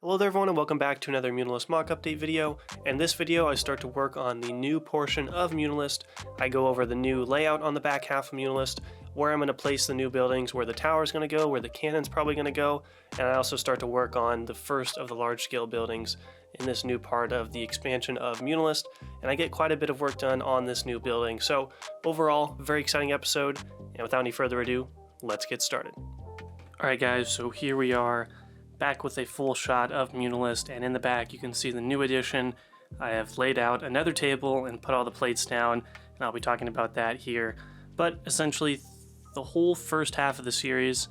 Hello there everyone and welcome back to another Muunilinst mock update video. In this video I start to work on the new portion of Muunilinst. I go over the new layout on the back half of Muunilinst, where I'm going to place the new buildings, where the tower is going to go, where the cannon's probably going to go, and I also start to work on the first of the large scale buildings in this new part of the expansion of Muunilinst, and I get quite a bit of work done on this new building. So overall, very exciting episode, and without any further ado, let's get started. Alright guys, so here we are back with a full shot of Muunilinst, and in the back you can see the new addition. I have laid out another table and put all the plates down, and I'll be talking about that here. But essentially the whole first half of the series,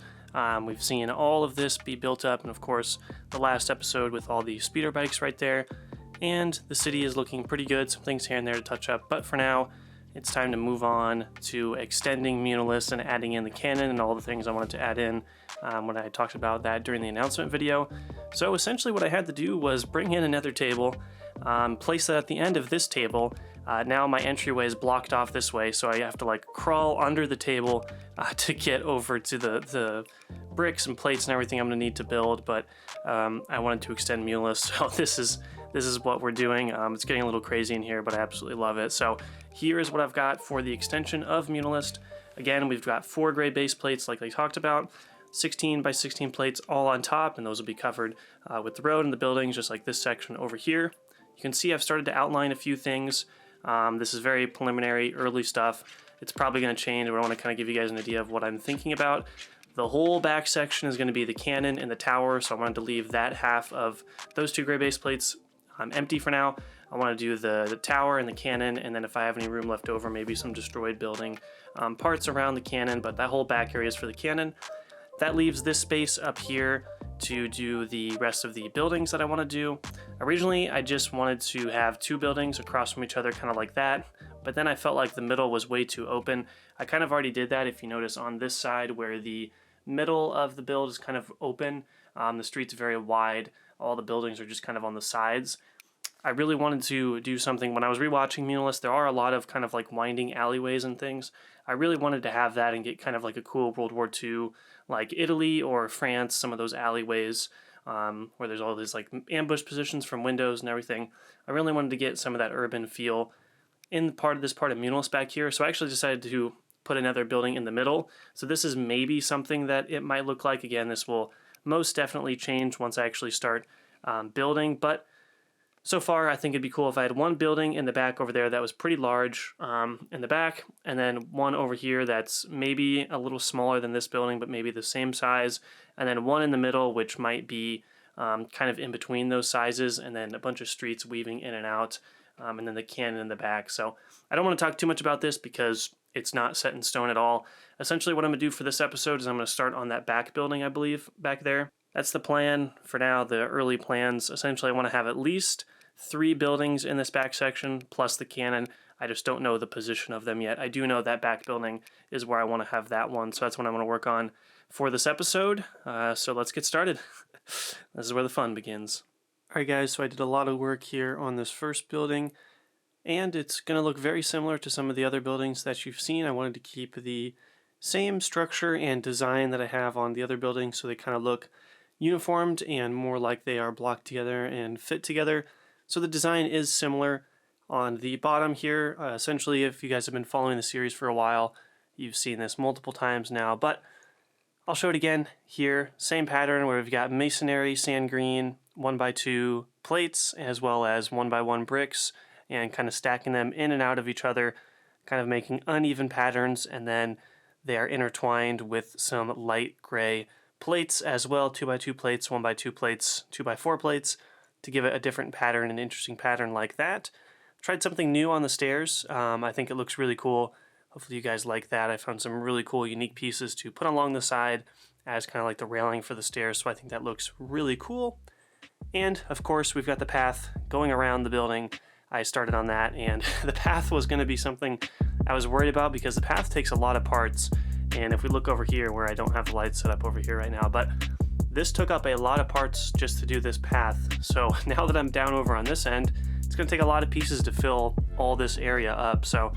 we've seen all of this be built up, and of course the last episode with all the speeder bikes right there, and the city is looking pretty good, some things here and there to touch up, but for now it's time to move on to extending Muunilinst and adding in the cannon and all the things I wanted to add in when I talked about that during the announcement video. So essentially what I had to do was bring in another table, place it at the end of this table. Now my entryway is blocked off this way, so I have to like crawl under the table to get over to the bricks and plates and everything I'm going to need to build, but I wanted to extend Muunilinst, so this is what we're doing. It's getting a little crazy in here, but I absolutely love it. So here is what I've got for the extension of Muunilinst. Again, we've got 4 gray base plates like I talked about, 16 by 16 plates all on top, and those will be covered with the road and the buildings, just like this section over here. You can see I've started to outline a few things. This is very preliminary, early stuff. It's probably going to change, but I want to kind of give you guys an idea of what I'm thinking about. The whole back section is going to be the cannon and the tower, so I wanted to leave that half of those 2 gray base plates empty for now. I want to do the tower and the cannon, and then if I have any room left over, maybe some destroyed building parts around the cannon, but that whole back area is for the cannon. That leaves this space up here to do the rest of the buildings that I want to do. Originally, I just wanted to have 2 buildings across from each other, kind of like that, but then I felt like the middle was way too open. I kind of already did that, if you notice on this side where the middle of the build is kind of open. The street's very wide. All the buildings are just kind of on the sides. I really wanted to do something. When I was rewatching Muunilinst, there are a lot of kind of like winding alleyways and things. I really wanted to have that and get kind of like a cool World War II, like Italy or France, some of those alleyways where there's all these like ambush positions from windows and everything. I really wanted to get some of that urban feel in this part of Muunilinst back here. So I actually decided to put another building in the middle. So this is maybe something that it might look like. Again, this will most definitely change once I actually start building, but so far I think it'd be cool if I had one building in the back over there that was pretty large in the back, and then one over here that's maybe a little smaller than this building but maybe the same size, and then one in the middle which might be kind of in between those sizes, and then a bunch of streets weaving in and out, and then the cannon in the back. So I don't want to talk too much about this because it's not set in stone at all. Essentially what I'm going to do for this episode is I'm going to start on that back building, I believe, back there. That's the plan for now, the early plans. Essentially I want to have at least 3 buildings in this back section plus the cannon. I just don't know the position of them yet. I do know that back building is where I want to have that one, so that's what I want to work on for this episode. So let's get started. This is where the fun begins. Alright guys, so I did a lot of work here on this first building, and it's going to look very similar to some of the other buildings that you've seen. I wanted to keep the same structure and design that I have on the other buildings, so they kind of look uniformed and more like they are blocked together and fit together. So the design is similar on the bottom here. Essentially, if you guys have been following the series for a while, you've seen this multiple times now, but I'll show it again here. Same pattern where we've got masonry, sand green, 1x2 plates, as well as 1x1 bricks, and kind of stacking them in and out of each other, kind of making uneven patterns, and then they are intertwined with some light gray plates as well, 2x2 plates, 1x2 plates, 2x4 plates, to give it a different pattern, an interesting pattern like that. Tried something new on the stairs. I think it looks really cool. Hopefully you guys like that. I found some really cool, unique pieces to put along the side as kind of like the railing for the stairs, so I think that looks really cool. And of course we've got the path going around the building. I started on that, and the path was going to be something I was worried about because the path takes a lot of parts. And if we look over here, where I don't have the lights set up over here right now, but this took up a lot of parts just to do this path. So now that I'm down over on this end, it's going to take a lot of pieces to fill all this area up. So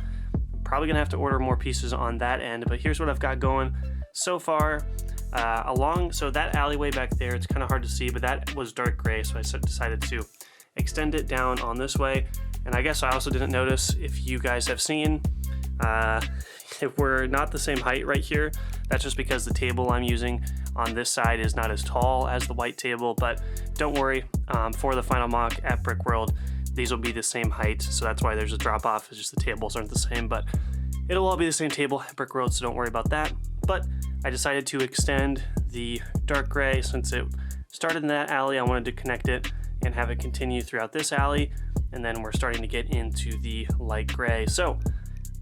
probably going to have to order more pieces on that end, but here's what I've got going so far. So that alleyway back there, it's kind of hard to see, but that was dark gray, so I decided to extend it down on this way. And I guess I also didn't notice, if you guys have seen, if we're not the same height right here, that's just because the table I'm using on this side is not as tall as the white table, but don't worry, for the final mock at Brick World, these will be the same height, so that's why there's a drop off. It's just the tables aren't the same, but it'll all be the same table at Brick World, so don't worry about that. But I decided to extend the dark gray since it started in that alley. I wanted to connect it and have it continue throughout this alley, and then we're starting to get into the light gray. So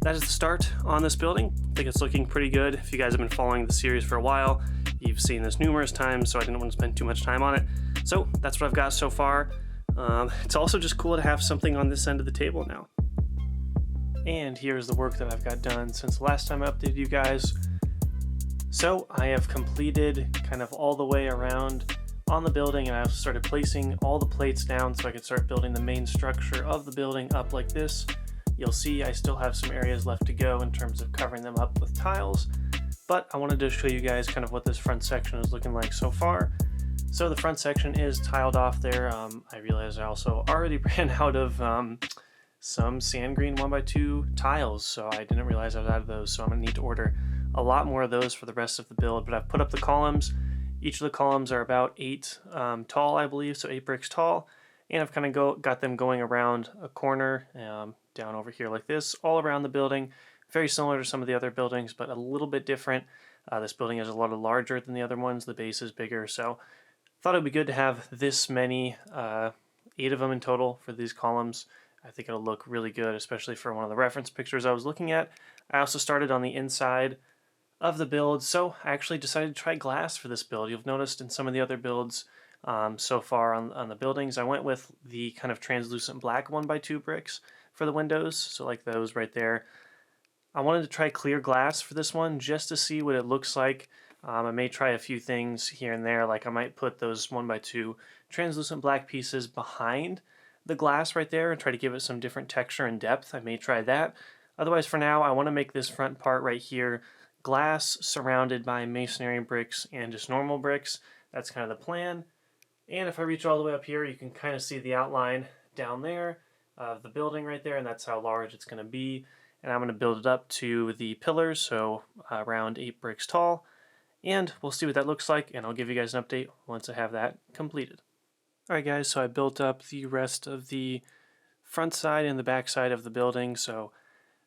that is the start on this building. I think it's looking pretty good. If you guys have been following the series for a while, you've seen this numerous times, so I didn't want to spend too much time on it. So that's what I've got so far. It's also just cool to have something on this end of the table now. And here's the work that I've got done since the last time I updated you guys. So I have completed kind of all the way around on the building, and I also started placing all the plates down so I could start building the main structure of the building up like this. You'll see I still have some areas left to go in terms of covering them up with tiles, but I wanted to show you guys kind of what this front section is looking like so far. So the front section is tiled off there. I realized I also already ran out of some sand green 1x2 tiles, so I didn't realize I was out of those, so I'm gonna need to order a lot more of those for the rest of the build. But I've put up the columns. Each of the columns are about 8 tall, I believe, so 8 bricks tall, and I've kind of got them going around a corner down over here like this, all around the building. Very similar to some of the other buildings, but a little bit different. This building is a lot larger than the other ones. The base is bigger, so thought it would be good to have this many, 8 of them in total for these columns. I think it'll look really good, especially for one of the reference pictures I was looking at. I also started on the inside of the build, so I actually decided to try glass for this build. You've noticed in some of the other builds so far on the buildings, I went with the kind of translucent black 1x2 bricks for the windows, so like those right there. I wanted to try clear glass for this one just to see what it looks like. I may try a few things here and there, like I might put those 1x2 translucent black pieces behind the glass right there and try to give it some different texture and depth. I may try that. Otherwise, for now, I want to make this front part right here glass surrounded by masonry bricks and just normal bricks. That's kind of the plan. And if I reach all the way up here, you can kind of see the outline down there of the building right there, and that's how large it's going to be. And I'm going to build it up to the pillars, so around 8 bricks tall. And we'll see what that looks like, and I'll give you guys an update once I have that completed. Alright guys, so I built up the rest of the front side and the back side of the building, so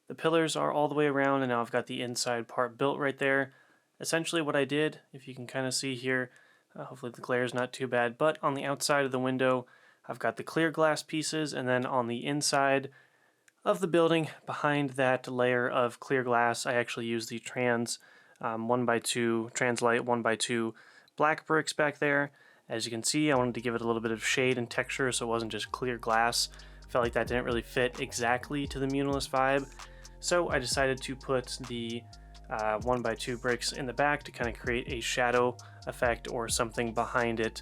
the pillars are all the way around, and now I've got the inside part built right there. Essentially what I did, if you can kind of see here, hopefully the glare is not too bad, but on the outside of the window I've got the clear glass pieces, and then on the inside of the building, behind that layer of clear glass, I actually used the Translite 1x2 black bricks back there. As you can see, I wanted to give it a little bit of shade and texture so it wasn't just clear glass. I felt like that didn't really fit exactly to the Muunilinst vibe, so I decided to put the 1x2 bricks in the back to kind of create a shadow effect, or something behind it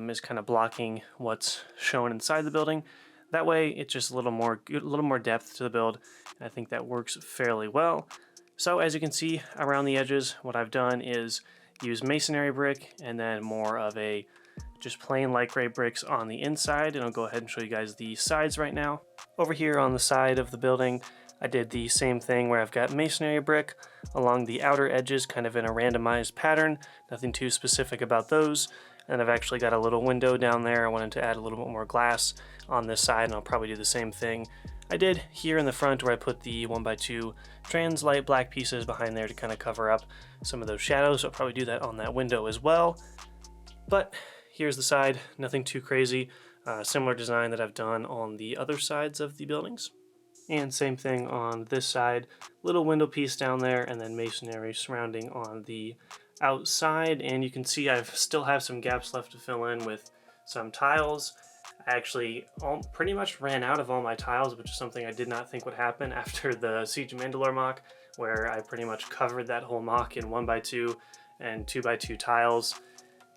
is kind of blocking what's shown inside the building. That way it's just a little more depth to the build, and I think that works fairly well. So as you can see around the edges, what I've done is use masonry brick and then more of a just plain light gray bricks on the inside, and I'll go ahead and show you guys the sides right now. Over here on the side of the building, I did the same thing where I've got masonry brick along the outer edges, kind of in a randomized pattern, nothing too specific about those. And I've actually got a little window down there. I wanted to add a little bit more glass on this side, and I'll probably do the same thing I did here in the front, where I put the 1x2 Translite black pieces behind there to kind of cover up some of those shadows. So I'll probably do that on that window as well. But here's the side, nothing too crazy. Similar design that I've done on the other sides of the buildings. And same thing on this side, little window piece down there, and then masonry surrounding on the outside. And you can see I still have some gaps left to fill in with some tiles. I actually pretty much ran out of all my tiles, which is something I did not think would happen after the Siege of Mandalore mock, where I pretty much covered that whole mock in 1x2 and 2x2 tiles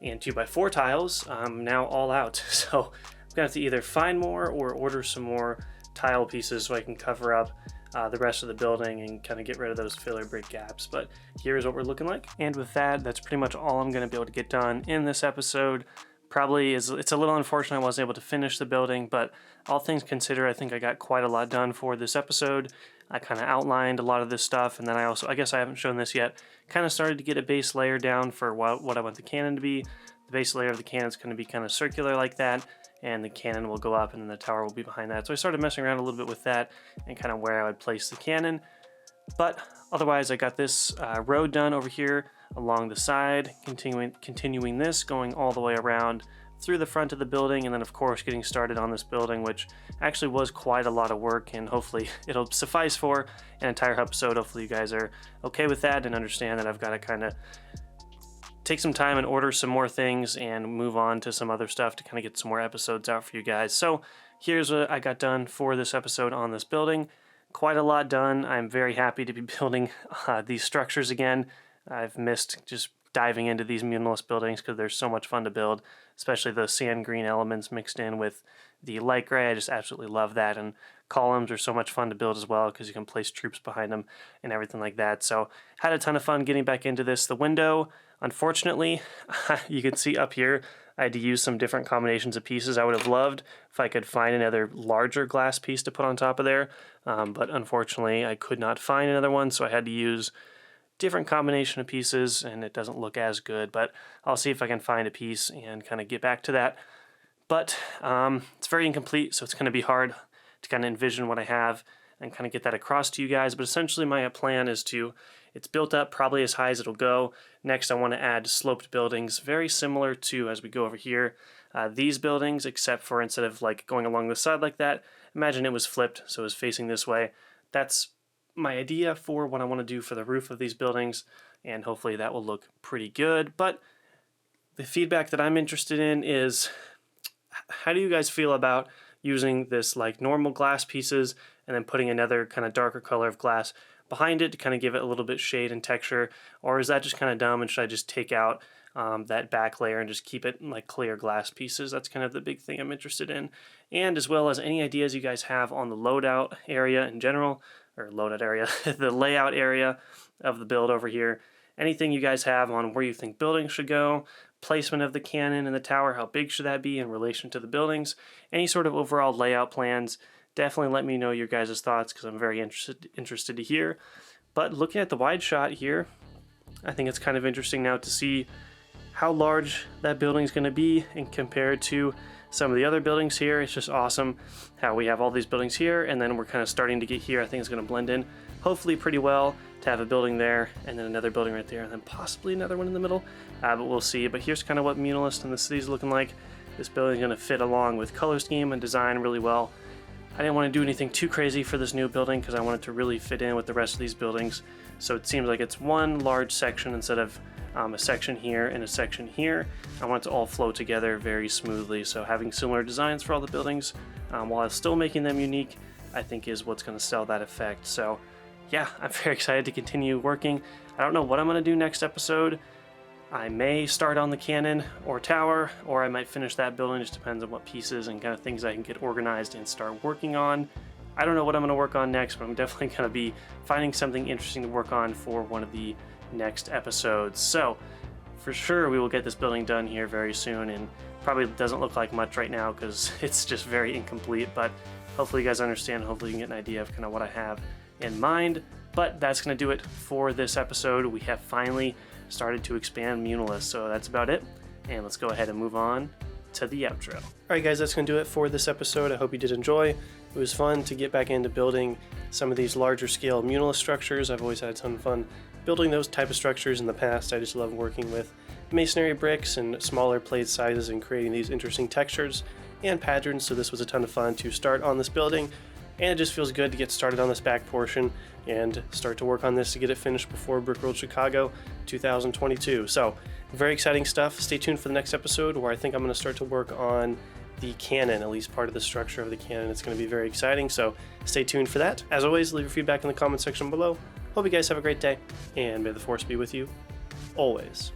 and 2x4 tiles. I'm now all out, so I'm gonna have to either find more or order some more tile pieces so I can cover up the rest of the building and kind of get rid of those filler brick gaps. But here's what we're looking like. And with that, that's pretty much all I'm going to be able to get done in this episode. Probably it's a little unfortunate I wasn't able to finish the building, but all things considered, I think I got quite a lot done for this episode. I kind of outlined a lot of this stuff, and then I guess I haven't shown this yet, kind of started to get a base layer down for what I want the cannon to be. The base layer of the cannon is going to be kind of circular like that, and the cannon will go up and then the tower will be behind that. So I started messing around a little bit with that and kind of where I would place the cannon. But otherwise, I got this road done over here along the side, continuing this, going all the way around through the front of the building, and then of course getting started on this building, which actually was quite a lot of work, and hopefully it'll suffice for an entire episode. Hopefully you guys are okay with that and understand that I've got to kind of take some time and order some more things and move on to some other stuff to kind of get some more episodes out for you guys. So here's what I got done for this episode on this building. Quite a lot done. I'm very happy to be building these structures again. I've missed just diving into these Muunilinst buildings because they're so much fun to build, especially the sand green elements mixed in with the light gray. I just absolutely love that, and columns are so much fun to build as well because you can place troops behind them and everything like that. So had a ton of fun getting back into this. The window, unfortunately, you can see up here, I had to use some different combinations of pieces. I would have loved if I could find another larger glass piece to put on top of there, but unfortunately I could not find another one, so I had to use different combination of pieces, and it doesn't look as good, but I'll see if I can find a piece and kind of get back to that. But it's very incomplete, so it's going to be hard to kind of envision what I have and kind of get that across to you guys. But essentially my plan is it's built up probably as high as it'll go. Next I want to add sloped buildings, very similar to, as we go over here, these buildings, except for instead of like going along the side like that, imagine it was flipped, so it was facing this way. That's my idea for what I want to do for the roof of these buildings, and hopefully that will look pretty good. But the feedback that I'm interested in is, how do you guys feel about using this like normal glass pieces and then putting another kind of darker color of glass behind it to kind of give it a little bit shade and texture? Or is that just kind of dumb, and should I just take out that back layer and just keep it like clear glass pieces? That's kind of the big thing I'm interested in. And as well as any ideas you guys have on the loadout area in general, or loadout area, the layout area of the build over here. Anything you guys have on where you think buildings should go, placement of the cannon and the tower, how big should that be in relation to the buildings, any sort of overall layout plans, definitely let me know your guys' thoughts because I'm very interested to hear. But looking at the wide shot here, I think it's kind of interesting now to see how large that building is going to be and compared to some of the other buildings here. It's just awesome how we have all these buildings here, and then we're kind of starting to get here. I think it's going to blend in hopefully pretty well to have a building there and then another building right there and then possibly another one in the middle, but we'll see. But here's kind of what Muunilinst and the city's looking like. This building is going to fit along with color scheme and design really well. I didn't want to do anything too crazy for this new building because I wanted to really fit in with the rest of these buildings, so it seems like it's one large section instead of a section here and a section here. I want it to all flow together very smoothly, so having similar designs for all the buildings while still making them unique, I think is what's going to sell that effect. So yeah, I'm very excited to continue working. I don't know what I'm going to do next episode. I may start on the cannon or tower, or I might finish that building. It just depends on what pieces and kind of things I can get organized and start working on. I don't know what I'm going to work on next, but I'm definitely going to be finding something interesting to work on for one of the next episodes. So for sure we will get this building done here very soon, and probably doesn't look like much right now because it's just very incomplete, but hopefully you guys understand. Hopefully you can get an idea of kind of what I have in mind. But that's going to do it for this episode. We have finally started to expand Muunilinst, so that's about it, and let's go ahead and move on to the outro. Alright guys, that's going to do it for this episode. I hope you did enjoy. It was fun to get back into building some of these larger scale Muunilinst structures. I've always had a ton of fun building those type of structures in the past. I just love working with masonry bricks and smaller plate sizes and creating these interesting textures and patterns, so this was a ton of fun to start on this building, and it just feels good to get started on this back portion and start to work on this to get it finished before Brickworld Chicago 2022. So very exciting stuff. Stay tuned for the next episode where I think I'm going to start to work on the cannon, at least part of the structure of the cannon. It's going to be very exciting, so stay tuned for that. As always, leave your feedback in the comment section below. Hope you guys have a great day, and may the force be with you always.